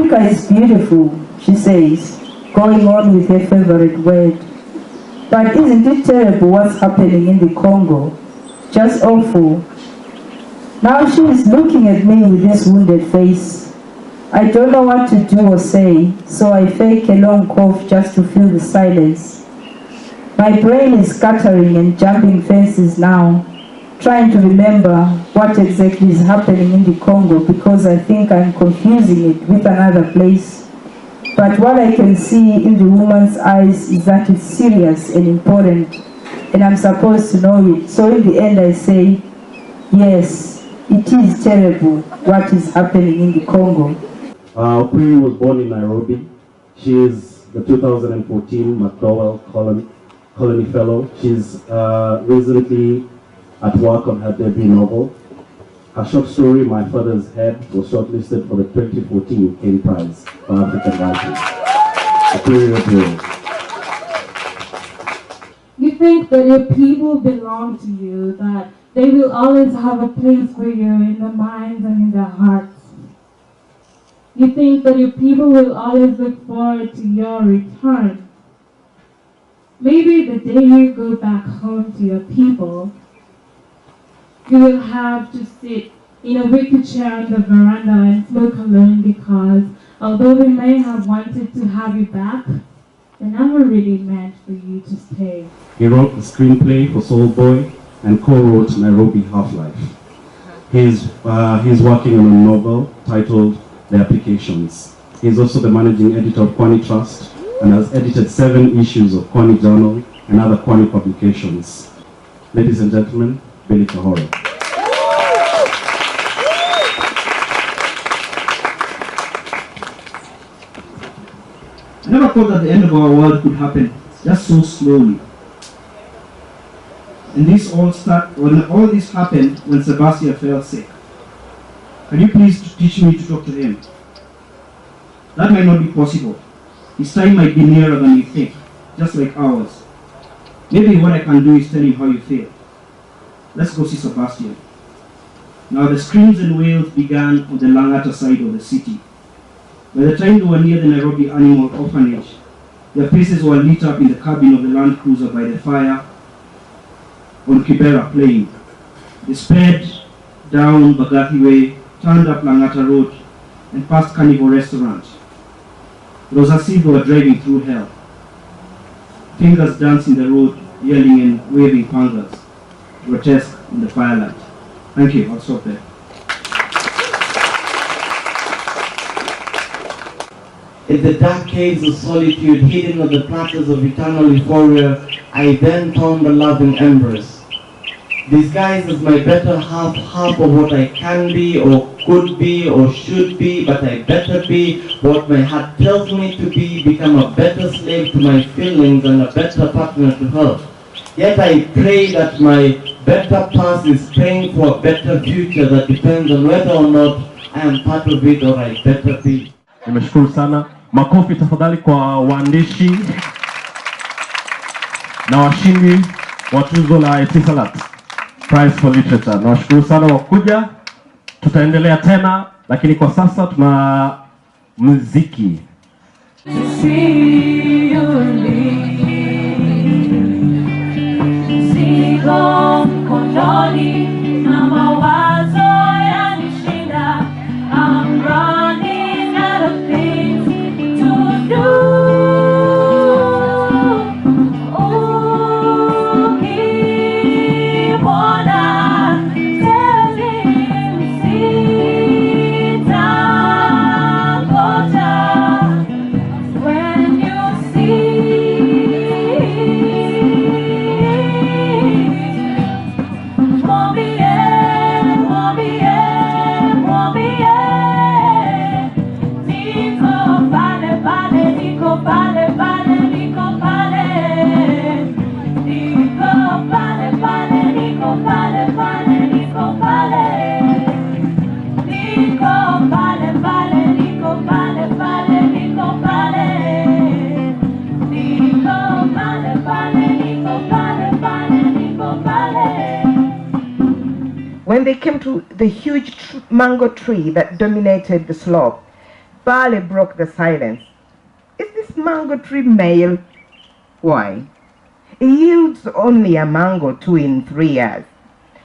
Africa is beautiful, she says, going on with her favorite word. But isn't it terrible what's happening in the Congo? Just awful. Now she is looking at me with this wounded face. I don't know what to do or say, so I fake a long cough just to fill the silence. My brain is scattering and jumping fences now, trying to remember what exactly is happening in the Congo because I think I'm confusing it with another place. But what I can see in the woman's eyes is that it's serious and important, and I'm supposed to know it. So in the end I say, yes, it is terrible what is happening in the Congo. Okwiri was born in Nairobi. She is the 2014 McDowell Colony Fellow. She's recently at work on her debut novel. Her short story, My Father's Head, was shortlisted for the 2014 Caine Prize for African Writers. Okwiri Oduor. You think that your people belong to you, that they will always have a place for you in their minds and in their hearts. You think that your people will always look forward to your return. Maybe the day you go back home to your people, you will have to sit in a wicker chair on the veranda and smoke alone because although they may have wanted to have you back, they never really meant for you to stay. He wrote the screenplay for Soul Boy and co-wrote Nairobi Half-Life. He's working on a novel titled The Applications. He's also the managing editor of KWANI Trust and has edited 7 issues of KWANI Journal and other KWANI publications. Ladies and gentlemen, Billy Kahora. I never thought that the end of our world could happen just so slowly. And this all happened when Sebastian fell sick. Can you please teach me to talk to him? That might not be possible. His time might be nearer than you think, just like ours. Maybe what I can do is tell him how you feel. Let's go see Sebastian. Now the screams and wails began on the Langata side of the city. By the time they were near the Nairobi Animal Orphanage, their faces were lit up in the cabin of the Land Cruiser by the fire on Kibera Plain. They sped down Bagathi Way, turned up Langata Road, and past Carnival Restaurant. It was as if they were driving through hell. Fingers dancing the road, yelling and waving pangas, grotesque in the firelight. Thank you, I'll stop there. In the dark caves of solitude, hidden on the plateaus of eternal euphoria, I then found the loving embers. Disguised as my better half of what I can be, or could be, or should be, but I better be what my heart tells me to be, become a better slave to my feelings and a better partner to her. Yet I pray that my better past is praying for a better future that depends on whether or not I am part of it or I better be. Nimeshukuru sana. Makofi tafadhali kwa waandishi na washindi wa tuzo la Etisalat Prize for Literature. Nawashukuru sana kwa kuja. Tutaendelea tena, lakini kwa sasa tuna muziki. When they came to the huge mango tree that dominated the slope, Bale broke the silence. Is this mango tree male? Why? It yields only a mango 2 in 3 years.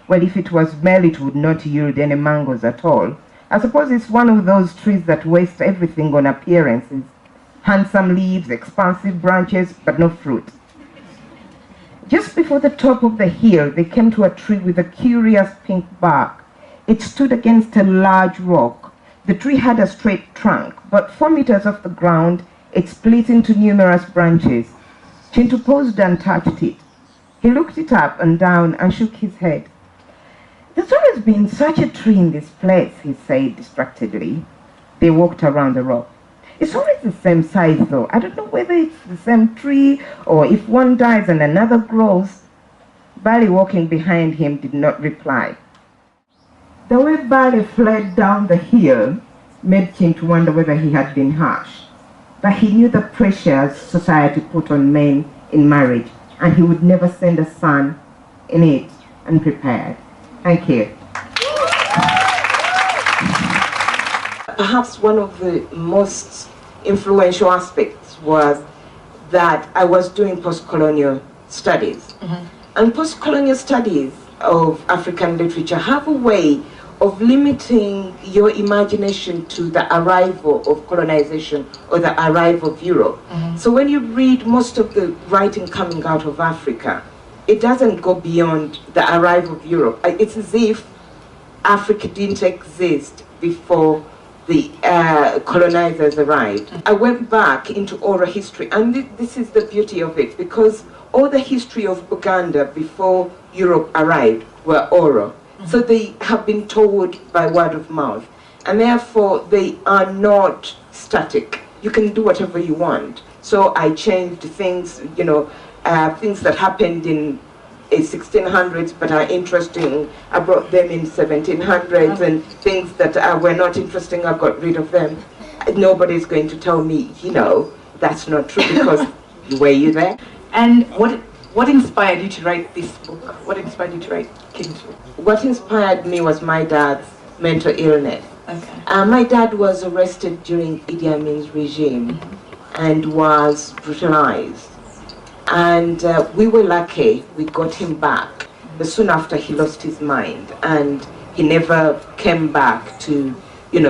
Well, if it was male, it would not yield any mangoes at all. I suppose it's one of those trees that waste everything on appearances. Handsome leaves, expansive branches, but no fruit. Just before the top of the hill, they came to a tree with a curious pink bark. It stood against a large rock. The tree had a straight trunk, but 4 meters off the ground, it split into numerous branches. Chintu paused and touched it. He looked it up and down and shook his head. There's always been such a tree in this place, he said distractedly. They walked around the rock. It's always the same size though. I don't know whether it's the same tree or if one dies and another grows. Bali, walking behind him, did not reply. The way Bali fled down the hill made Chintu wonder whether he had been harsh. But he knew the pressures society put on men in marriage, and he would never send a son in it unprepared. Thank you. Perhaps one of the most influential aspects was that I was doing post-colonial studies. And post-colonial studies of African literature have a way of limiting your imagination to the arrival of colonization or the arrival of Europe. So when you read most of the writing coming out of Africa, it doesn't go beyond the arrival of Europe. It's as if Africa didn't exist before the colonizers arrived. I went back into oral history, and this is the beauty of it, because all the history of Uganda before Europe arrived were oral. So they have been told by word of mouth, and therefore they are not static. You can do whatever you want. So I changed things, things that happened in 1600s but are interesting, I brought them in 1700s, and things that were not interesting, I got rid of them. Nobody's going to tell me, that's not true, because were you there? And what inspired you to write this book? What inspired you to write Caine's book? What inspired me was my dad's mental illness. Okay. My dad was arrested during Idi Amin's regime and was brutalized. And we were lucky, we got him back. But soon after, he lost his mind, and he never came back to,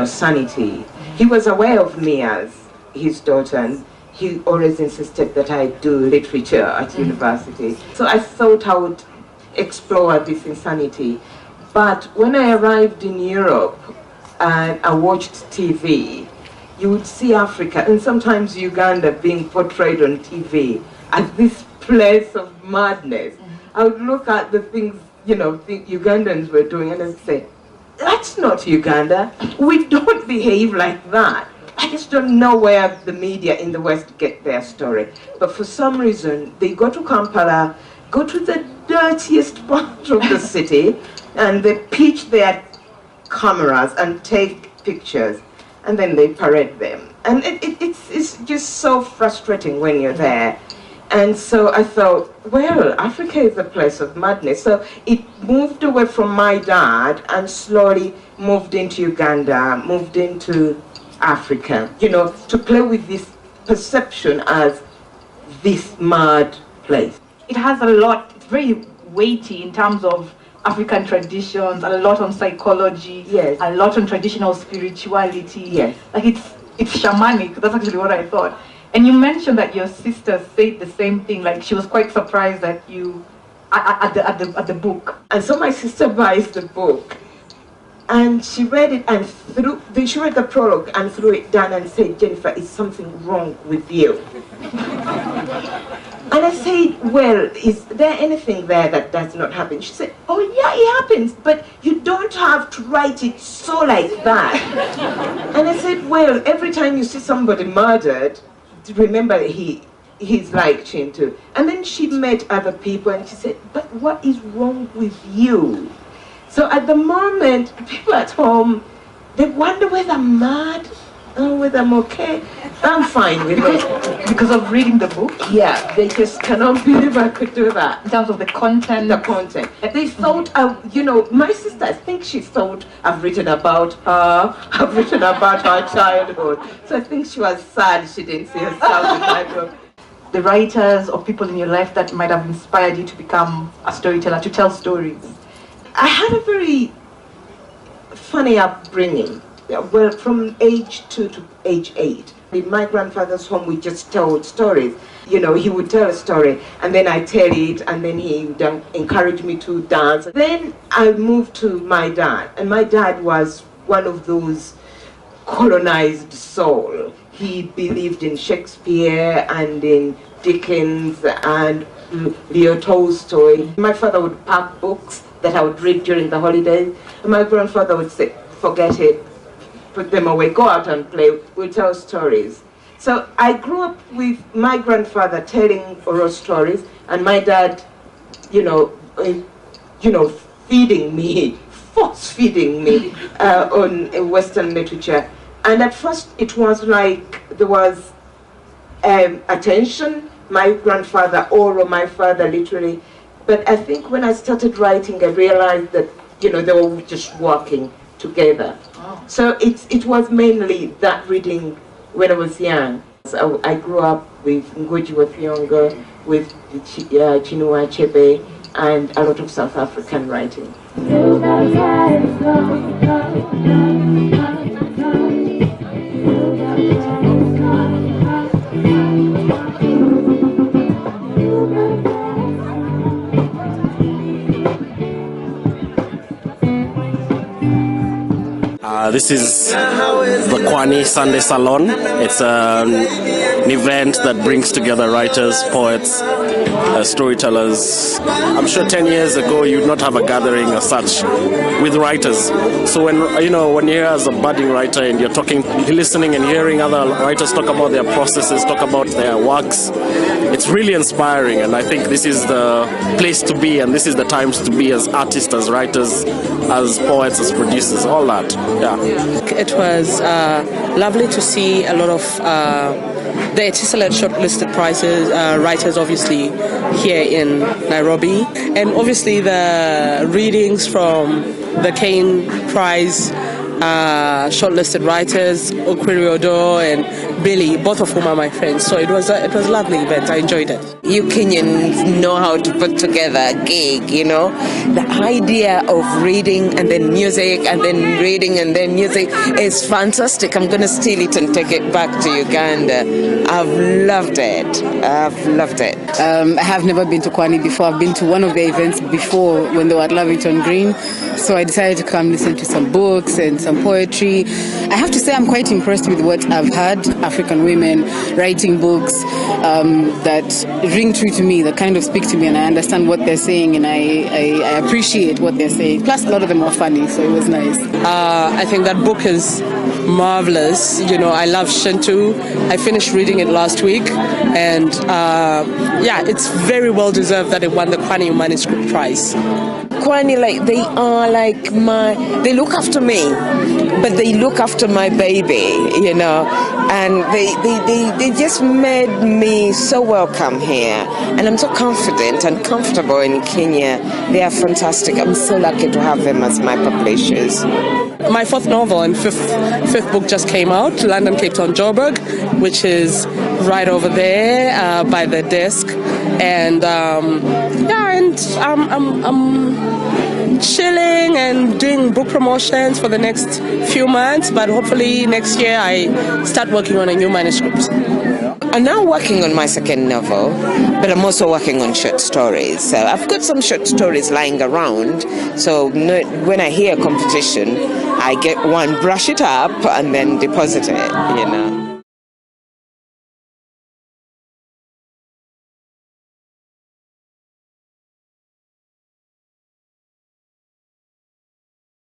sanity. He was aware of me as his daughter, and he always insisted that I do literature at university. So I thought I would explore this insanity. But when I arrived in Europe and I watched TV, you would see Africa and sometimes Uganda being portrayed on TV as this place of madness. I would look at the things, Ugandans were doing, and I'd say, that's not Uganda. We don't behave like that. I just don't know where the media in the West get their story. But for some reason, they go to Kampala, go to the dirtiest part of the city, and they pitch their cameras and take pictures, and then they parade them. And it's just so frustrating when you're there. And so I thought, well, Africa is a place of madness. So it moved away from my dad and slowly moved into Uganda, moved into Africa, to play with this perception as this mad place. It has a lot, it's very weighty in terms of African traditions, a lot on psychology, yes, a lot on traditional spirituality. Yes. Like it's shamanic, that's actually what I thought. And you mentioned that your sister said the same thing, like she was quite surprised that you, at the book. And so my sister buys the book, and she read it and she read the prologue and threw it down and said, Jennifer, is something wrong with you? And I said, well, is there anything there that does not happen? She said, oh yeah, it happens, but you don't have to write it so like that. And I said, well, every time you see somebody murdered, remember he's like Chintu. And then she met other people and she said, but what is wrong with you? So at the moment, people at home, they wonder whether I'm mad whether I'm okay, I'm fine with it. Because of reading the book? Yeah, they just cannot believe I could do that. In terms of the content? The content. They thought, you know, my sister, I think she thought I've written about her, I've written about her childhood. So I think she was sad she didn't see herself in my book. The writers or people in your life that might have inspired you to become a storyteller, to tell stories? I had a very funny upbringing. Well, from age 2 to age 8. In my grandfather's home, we just told stories. You know, he would tell a story, and then I tell it, and then he would encourage me to dance. Then I moved to my dad, and my dad was one of those colonized soul. He believed in Shakespeare and in Dickens and Leo Tolstoy. My father would pack books that I would read during the holidays, and my grandfather would say, forget it, put them away, go out and play, we'll tell stories. So I grew up with my grandfather telling oral stories, and my dad, feeding me, force-feeding me on Western literature. And at first it was like there was attention, my grandfather oral, my father literally. But I think when I started writing, I realized that, they were just working together. Oh. So it was mainly that reading when I was young. So I grew up with Ngugi wa Thiong'o, with Chinua Achebe, and a lot of South African writing. This is the KWANI Sunday Salon. It's an event that brings together writers, poets, storytellers. I'm sure 10 years ago you'd not have a gathering as such with writers. So when you're here as a budding writer and you're listening and hearing other writers talk about their processes, talk about their works, it's really inspiring. And I think this is the place to be, and this is the times to be as artists, as writers, as poets, as producers, all that. Yeah. It was lovely to see a lot of the Etisalat Shortlisted Prizes writers, obviously, here in Nairobi. And obviously the readings from the Caine Prize Shortlisted Writers, Okwiri Oduor and Billy, both of whom are my friends. So it was a lovely event. I enjoyed it. You Kenyans know how to put together a gig, The idea of reading and then music and then reading and then music is fantastic. I'm going to steal it and take it back to Uganda. I've loved it. I've loved it. I have never been to KWANI before. I've been to one of the events before when they were at Lavington Green. So I decided to come listen to some books and some poetry. I have to say I'm quite impressed with what I've heard. African women writing books that ring true to me, that kind of speak to me, and I understand what they're saying, and I appreciate what they're saying. Plus, a lot of them are funny, so it was nice. I think that book is marvelous. I love Shintu. I finished reading it last week, and it's very well deserved that it won the KWANI Manuscript Prize. KWANI, they look after me, but they look after my baby, and they just made me so welcome here, and I'm so confident and comfortable in Kenya. They are fantastic. I'm so lucky to have them as my publishers. My fourth novel and fifth book just came out, London, Cape Town, Joburg, which is right over there by the desk, and I'm chilling and doing book promotions for the next few months, but hopefully next year I start working on a new manuscript. I'm now working on my second novel, but I'm also working on short stories. So I've got some short stories lying around, so when I hear competition, I get one, brush it up, and then deposit it,